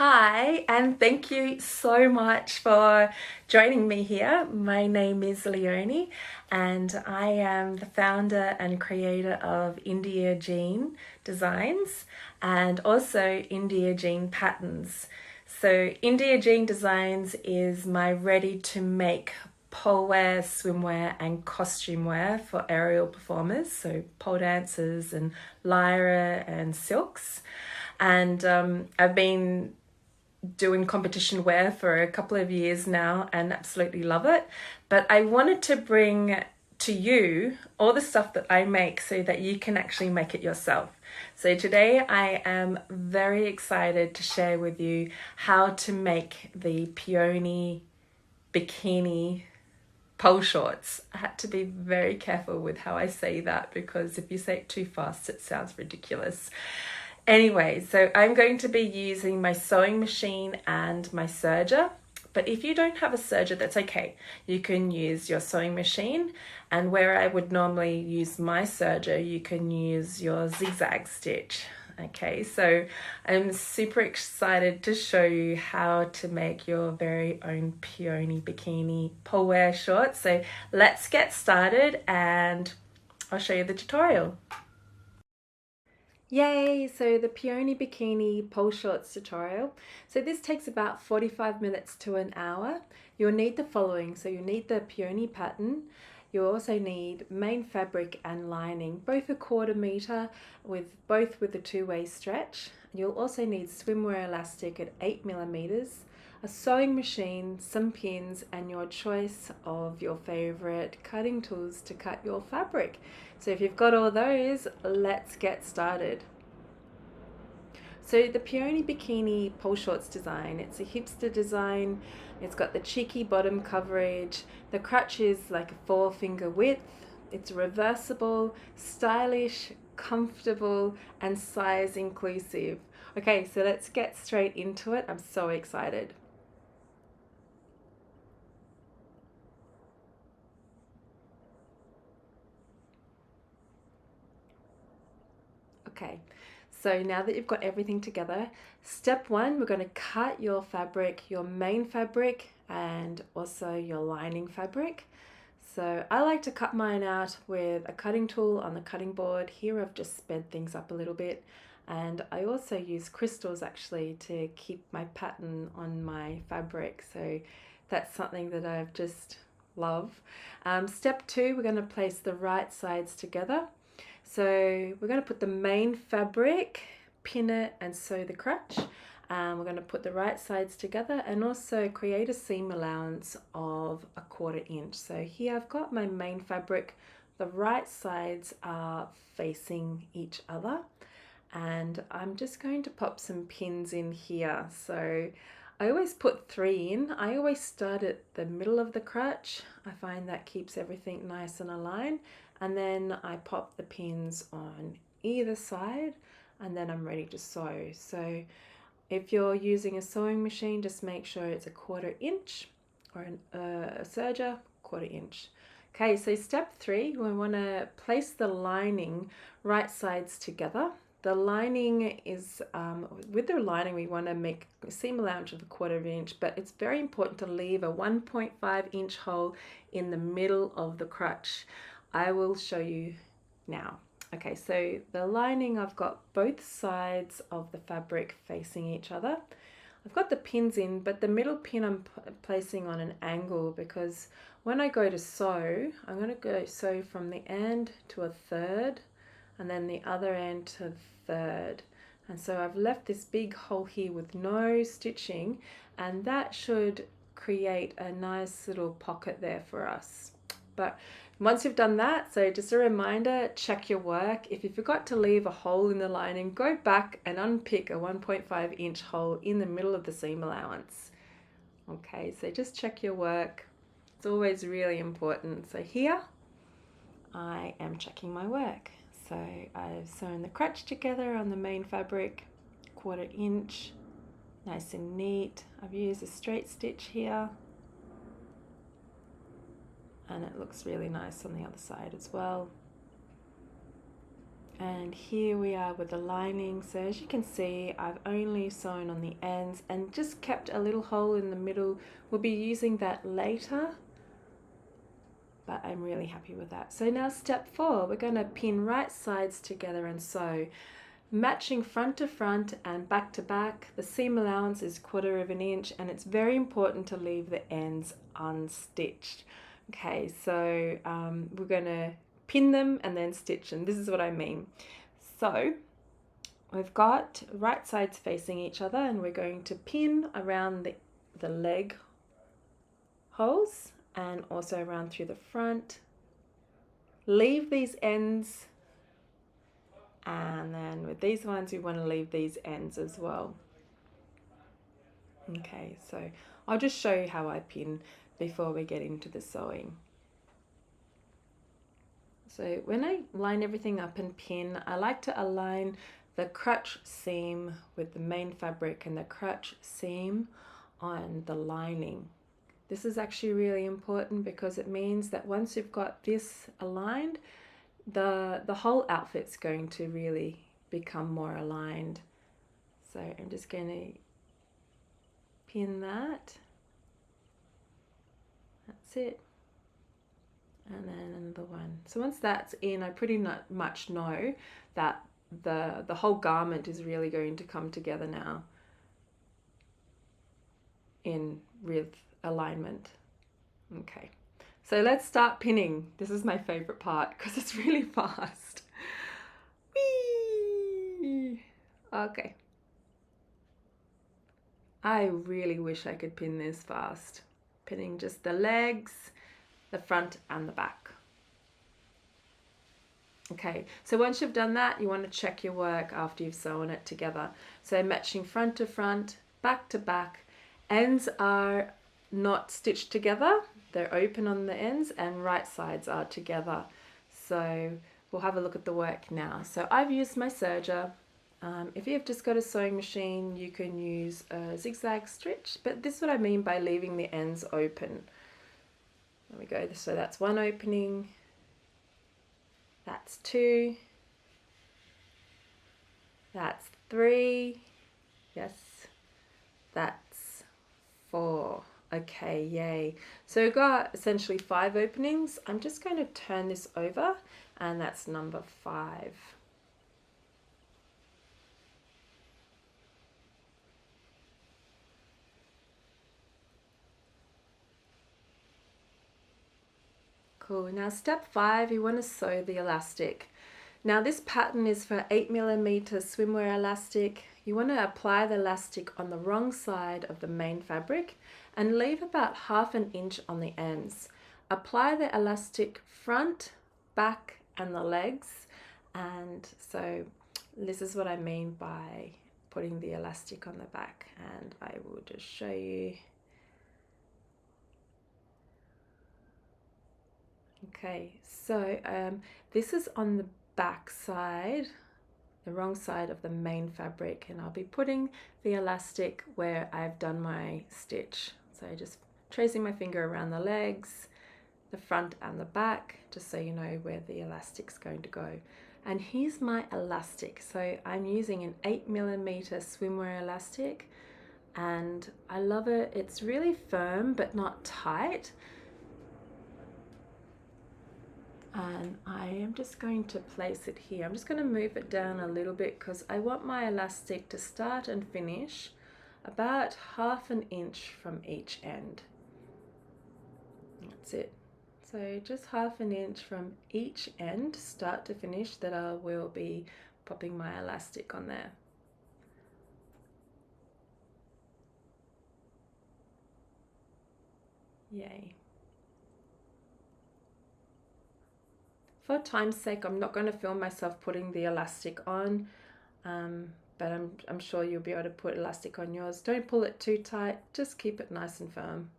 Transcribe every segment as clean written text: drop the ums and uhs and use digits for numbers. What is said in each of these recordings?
Hi, and thank you so much for joining me here. My name is Leonie, and I am the founder and creator of India Jean Designs and also India Jean Patterns. So, India Jean Designs is my ready to make pole wear, swimwear, and costume wear for aerial performers, so pole dancers and lyra and silks. And I've been doing competition wear for a couple of years now and absolutely love it. But I wanted to bring to you all the stuff that I make so that you can actually make it yourself. So today I am very excited to share with you how to make the Peony bikini pole shorts. I had to be very careful with how I say that because if you say it too fast, it sounds ridiculous. Anyway, so I'm going to be using my sewing machine and my serger. But if you don't have a serger, that's okay. You can use your sewing machine, and where I would normally use my serger, you can use your zigzag stitch. Okay, so I'm super excited to show you how to make your very own Peony bikini pole wear shorts. So let's get started and I'll show you the tutorial. Yay! So the Peony Bikini Pole Shorts tutorial. So this takes about 45 minutes to an hour. You'll need the following. So you need the Peony pattern. You also need main fabric and lining, both a 1/4 meter both with a two-way stretch. You'll also need swimwear elastic at 8 millimeters, a sewing machine, some pins, and your choice of your favorite cutting tools to cut your fabric. So if you've got all those, let's get started. So the Peony Bikini Pole Shorts design, it's a hipster design. It's got the cheeky bottom coverage. The crotch is like a 4-finger width. It's reversible, stylish, comfortable, and size inclusive. Okay, so let's get straight into it. I'm so excited. Okay, so now that you've got everything together, step one, we're going to cut your fabric, your main fabric, and also your lining fabric. So I like to cut mine out with a cutting tool on the cutting board. Here I've just sped things up a little bit. And I also use crystals actually to keep my pattern on my fabric. So that's something that I've just love. Step two, we're going to place the right sides together. So we're going to put the main fabric, pin it, and sew the crotch. We're going to put the right sides together and also create a seam allowance of a 1/4 inch. So here I've got my main fabric. The right sides are facing each other, and I'm just going to pop some pins in here. So I always put 3 in. I always start at the middle of the crotch. I find that keeps everything nice and aligned. And then I pop the pins on either side, and then I'm ready to sew. So if you're using a sewing machine, just make sure it's a 1/4 inch, or a serger, 1/4 inch. Okay, so step three, we want to place the lining right sides together. The lining is, with the lining we want to make a seam allowance of a 1/4 inch, but it's very important to leave a 1.5 inch hole in the middle of the crotch. I will show you now. Okay, so the lining, I've got both sides of the fabric facing each other. I've got the pins in, but the middle pin I'm placing on an angle because when I go to sew, I'm going to go sew from the end to a third and then the other end to the third. And so I've left this big hole here with no stitching, and that should create a nice little pocket there for us. But once you've done that, so just a reminder, check your work. If you forgot to leave a hole in the lining, go back and unpick a 1.5 inch hole in the middle of the seam allowance. Okay, so just check your work. It's always really important. So here, I am checking my work. So I've sewn the crotch together on the main fabric, 1/4 inch, nice and neat. I've used a straight stitch here, and it looks really nice on the other side as well. And here we are with the lining. So as you can see, I've only sewn on the ends and just kept a little hole in the middle. We'll be using that later, but I'm really happy with that. So now step 4, we're going to pin right sides together and sew. Matching front to front and back to back. The seam allowance is 1/4 inch, and it's very important to leave the ends unstitched. Okay, so we're going to pin them and then stitch, and this is what I mean. So we've got right sides facing each other, and we're going to pin around the leg holes and also around through the front. Leave these ends, and then with these ones we want to leave these ends as well. Okay, so I'll just show you how I pin before we get into the sewing. So when I line everything up and pin, I like to align the crotch seam with the main fabric and the crotch seam on the lining. This is actually really important because it means that once you've got this aligned, the whole outfit's going to really become more aligned. So I'm just going to pin that. That's it. And then another one. So once that's in, I pretty much know that the whole garment is really going to come together now with alignment. Okay, so let's start pinning. This is my favorite part because it's really fast. Whee! Okay. I really wish I could pin this fast. Pinning just the legs, the front and the back. Okay, so once you've done that, you want to check your work after you've sewn it together. So matching front to front, back to back. Ends are not stitched together, they're open on the ends, and right sides are together. So we'll have a look at the work now. So I've used my serger. If you've just got a sewing machine, you can use a zigzag stitch, but this is what I mean by leaving the ends open. There we go, so that's one opening, that's 2, that's 3, yes, that's 4. Okay, yay. So we've got essentially 5 openings. I'm just going to turn this over, and that's number 5. Cool. Now step 5, you want to sew the elastic. Now this pattern is for 8mm swimwear elastic. You want to apply the elastic on the wrong side of the main fabric and leave about 1/2 inch on the ends. Apply the elastic front, back and the legs, and so this is what I mean by putting the elastic on the back, and I will just show you. Okay, so this is on the back side, the wrong side of the main fabric, and I'll be putting the elastic where I've done my stitch. So just tracing my finger around the legs, the front and the back, just so you know where the elastic's going to go. And here's my elastic. So I'm using an 8mm swimwear elastic, and I love it. It's really firm but not tight. And I am just going to place it here. I'm just going to move it down a little bit because I want my elastic to start and finish about 1/2 inch from each end. That's it. So just 1/2 inch from each end, start to finish, that I will be popping my elastic on there. Yay. For time's sake, I'm not going to film myself putting the elastic on, but I'm sure you'll be able to put elastic on yours. Don't pull it too tight, just keep it nice and firm.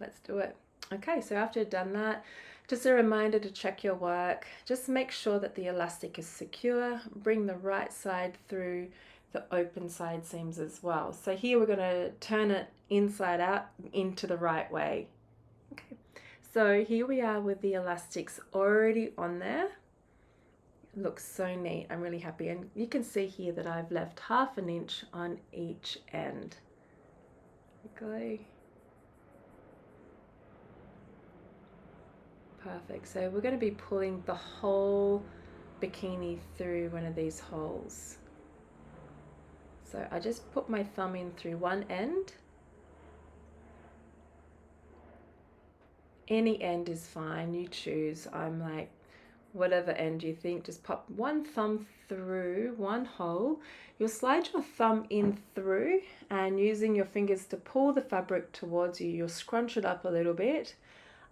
Let's do it. Okay, so after you've done that, just a reminder to check your work. Just make sure that the elastic is secure. Bring the right side through the open side seams as well. So here we're going to turn it inside out into the right way. Okay. So here we are with the elastics already on there. looks so neat. I'm really happy, and you can see here that I've left 1/2 inch on each end. Go. Perfect. So we're going to be pulling the whole bikini through one of these holes. So I just put my thumb in through one end. Any end is fine, you choose. I'm like, whatever end you think, just pop one thumb through one hole. You'll slide your thumb in through, and using your fingers to pull the fabric towards you, you'll scrunch it up a little bit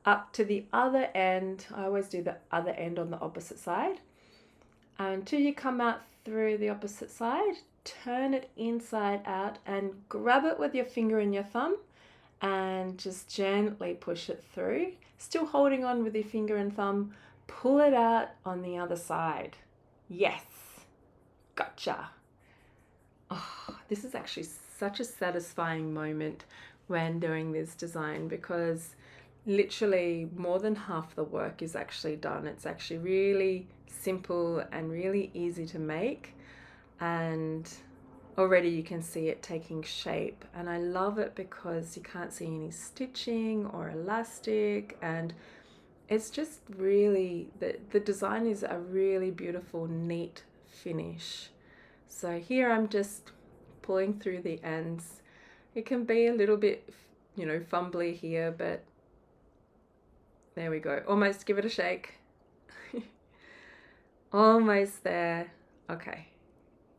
up to the other end. I always do the other end on the opposite side until you come out through the opposite side. Turn it inside out and grab it with your finger and your thumb and just gently push it through, still holding on with your finger and thumb. Pull it out on the other side. Yes, gotcha. Oh, this is actually such a satisfying moment when doing this design, because literally more than half the work is actually done. It's actually really simple and really easy to make, and already you can see it taking shape, and I love it because you can't see any stitching or elastic, and it's just really, the design is a really beautiful, neat finish. So here I'm just pulling through the ends. It can be a little bit, fumbly here, but there we go. Almost, give it a shake. Almost there. Okay.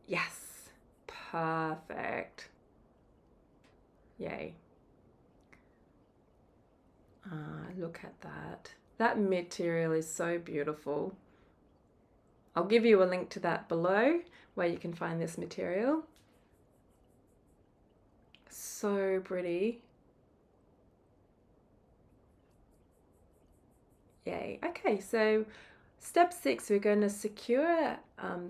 Yes. Perfect. Yay. Look at that. That material is so beautiful. I'll give you a link to that below where you can find this material. So pretty. Yay. Okay, so step 6, we're going to secure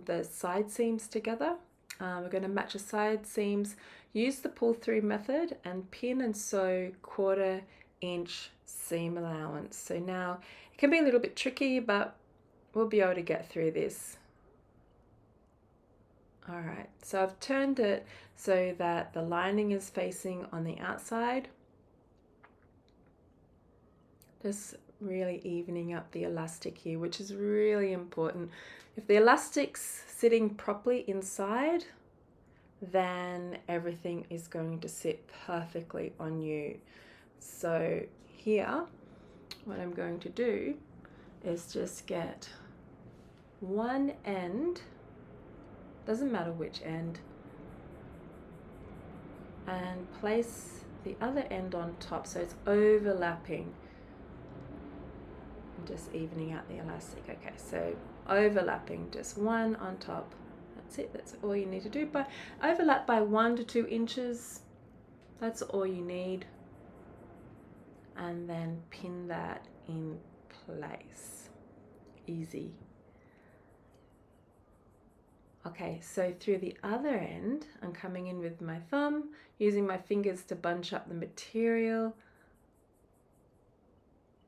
the side seams together. We're going to match the side seams, use the pull through method, and pin and sew 1/4 inch seam allowance. So now it can be a little bit tricky, but we'll be able to get through this. All right, so I've turned it so that the lining is facing on the outside. Just really evening up the elastic here, which is really important. If the elastic's sitting properly inside, then everything is going to sit perfectly on you. So here, what I'm going to do is just get one end, doesn't matter which end, and place the other end on top so it's overlapping. Just evening out the elastic. Okay, so overlapping, just one on top. That's it, that's all you need to do. But overlap by 1 to 2 inches, that's all you need. And then pin that in place. Easy. Okay, so through the other end, I'm coming in with my thumb, using my fingers to bunch up the material.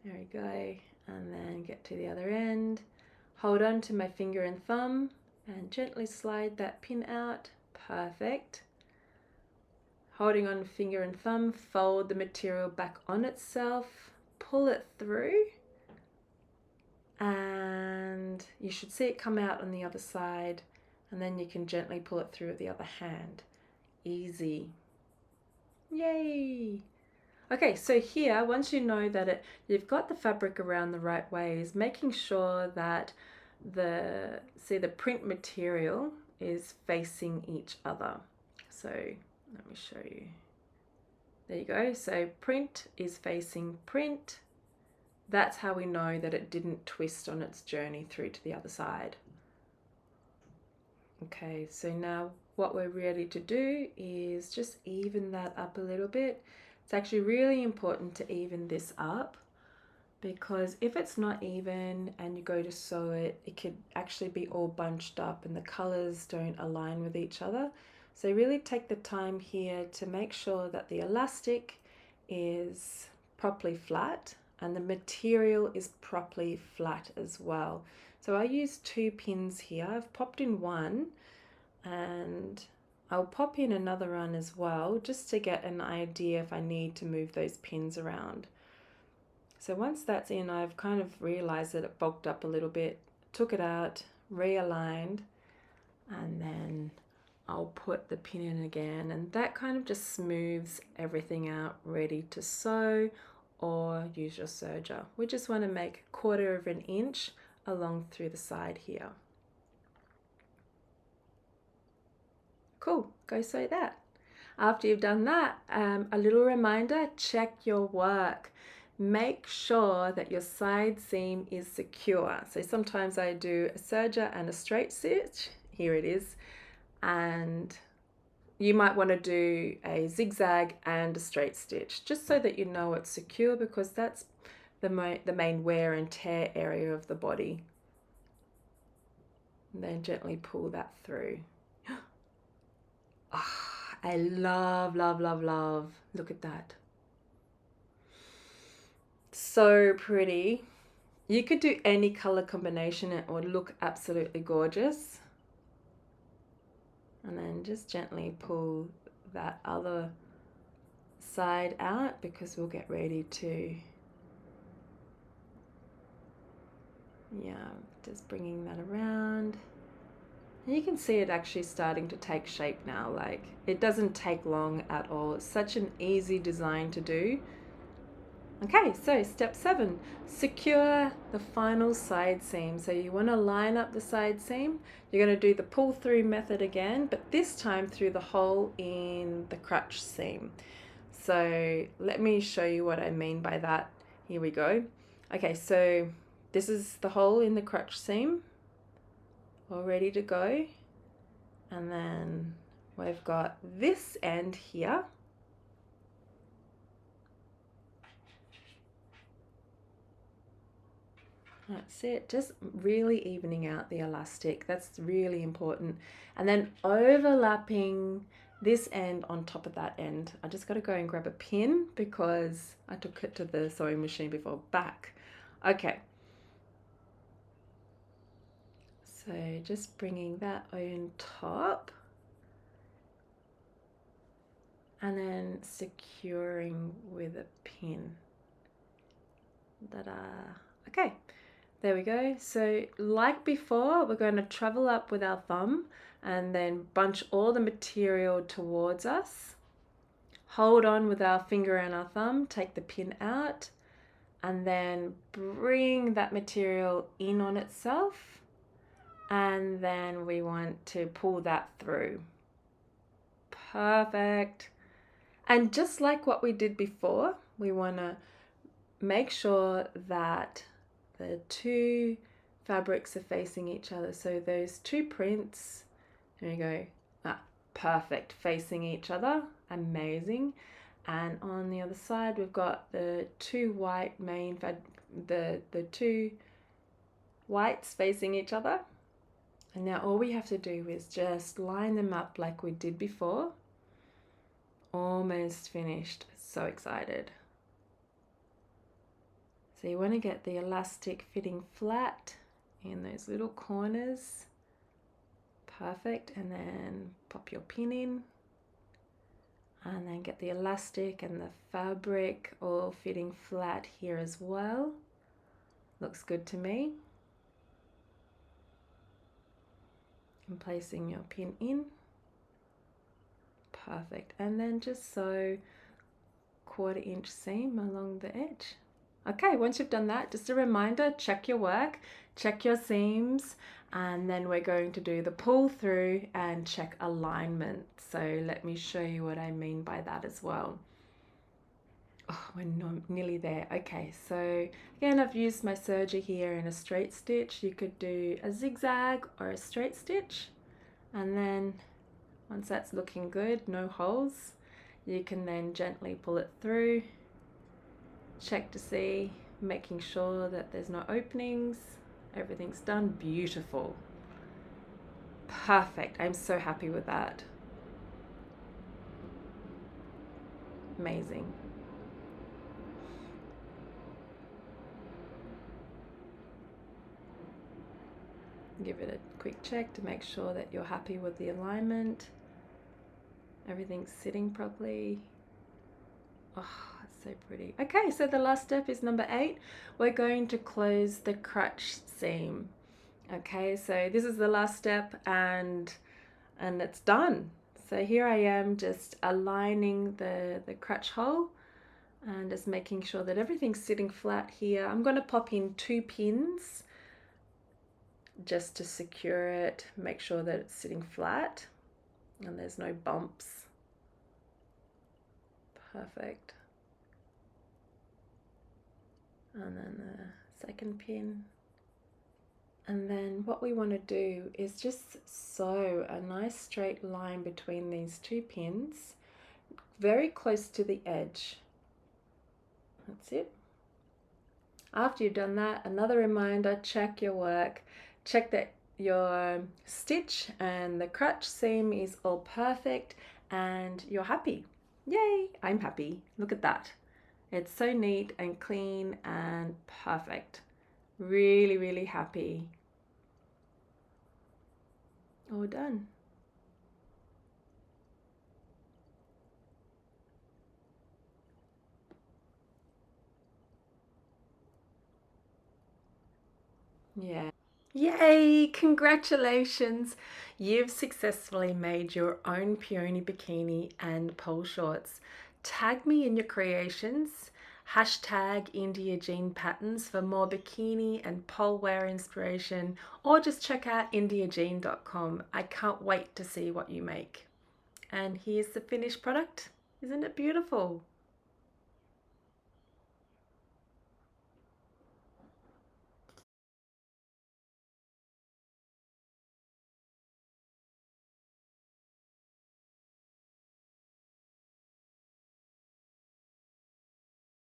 There we go. And then get to the other end, hold on to my finger and thumb and gently slide that pin out. Perfect. Holding on finger and thumb, fold the material back on itself, pull it through, and you should see it come out on the other side, and then you can gently pull it through with the other hand. Easy. Yay! Okay, so here, once you know that you've got the fabric around the right way, is making sure that the print material is facing each other. So let me show you. There you go. So print is facing print. That's how we know that it didn't twist on its journey through to the other side. Okay, so now what we're ready to do is just even that up a little bit. It's actually really important to even this up, because if it's not even and you go to sew it, it could actually be all bunched up and the colors don't align with each other. So really take the time here to make sure that the elastic is properly flat and the material is properly flat as well. So I use 2 pins here. I've popped in one, and I'll pop in another one as well, just to get an idea if I need to move those pins around. So once that's in, I've kind of realized that it bulked up a little bit, took it out, realigned, and then I'll put the pin in again, and that kind of just smooths everything out, ready to sew or use your serger. We just want to make 1/4 of an inch along through the side here. Cool, go sew that. After you've done that, a little reminder, check your work. Make sure that your side seam is secure. So sometimes I do a serger and a straight stitch. Here it is. And you might want to do a zigzag and a straight stitch, just so that you know it's secure, because that's the main wear and tear area of the body. And then gently pull that through. Ah, I love, love, love, love. Look at that. So pretty. You could do any color combination, it would look absolutely gorgeous. And then just gently pull that other side out, because we'll get ready to, just bringing that around. And you can see it actually starting to take shape now. Like, it doesn't take long at all. It's such an easy design to do. Okay, so step 7, secure the final side seam. So you want to line up the side seam. You're going to do the pull through method again, but this time through the hole in the crotch seam. So let me show you what I mean by that. Here we go. Okay, so this is the hole in the crotch seam, all ready to go. And then we've got this end here. That's it, just really evening out the elastic. That's really important. And then overlapping this end on top of that end. I just got to go and grab a pin because I took it to the sewing machine before. Back. Okay. So just bringing that on top. And then securing with a pin. Ta-da. Okay. There we go. So like before, we're going to travel up with our thumb and then bunch all the material towards us. Hold on with our finger and our thumb, take the pin out, and then bring that material in on itself. And then we want to pull that through. Perfect. And just like what we did before, we want to make sure that the 2 fabrics are facing each other. So those 2 prints, there you go, perfect, facing each other, amazing. And on the other side, we've got the 2 white the 2 whites facing each other. And now all we have to do is just line them up like we did before. Almost finished, so excited. So you want to get the elastic fitting flat in those little corners. Perfect. And then pop your pin in. And then get the elastic and the fabric all fitting flat here as well. Looks good to me. And placing your pin in. Perfect. And then just sew 1/4 inch seam along the edge. Okay, once you've done that, just a reminder, check your work, check your seams, and then we're going to do the pull through and check alignment. So let me show you what I mean by that as well. Oh, we're nearly there. Okay, so again, I've used my serger here in a straight stitch. You could do a zigzag or a straight stitch. And then once that's looking good, no holes, you can then gently pull it through. Check to see, making sure that there's no openings. Everything's done. Beautiful. Perfect. I'm so happy with that. Amazing. Give it a quick check to make sure that you're happy with the alignment. Everything's sitting properly. Oh, it's so pretty. Okay, so the last step is number 8. We're going to close the crotch seam. Okay, so this is the last step, and it's done. So here I am just aligning the crotch hole and just making sure that everything's sitting flat here. I'm going to pop in 2 pins just to secure it, make sure that it's sitting flat and there's no bumps. Perfect. And then the second pin. And then what we want to do is just sew a nice straight line between these 2 pins, very close to the edge. That's it. After you've done that, another reminder, check your work. Check that your stitch and the crotch seam is all perfect and you're happy. Yay, I'm happy. Look at that. It's so neat and clean and perfect. Really, really happy. All done. Yeah. Yay! Congratulations! You've successfully made your own Peony bikini and pole shorts. Tag me in your creations. Hashtag India Jean Patterns for more bikini and pole wear inspiration, or just check out indiajean.com. I can't wait to see what you make. And here's the finished product. Isn't it beautiful?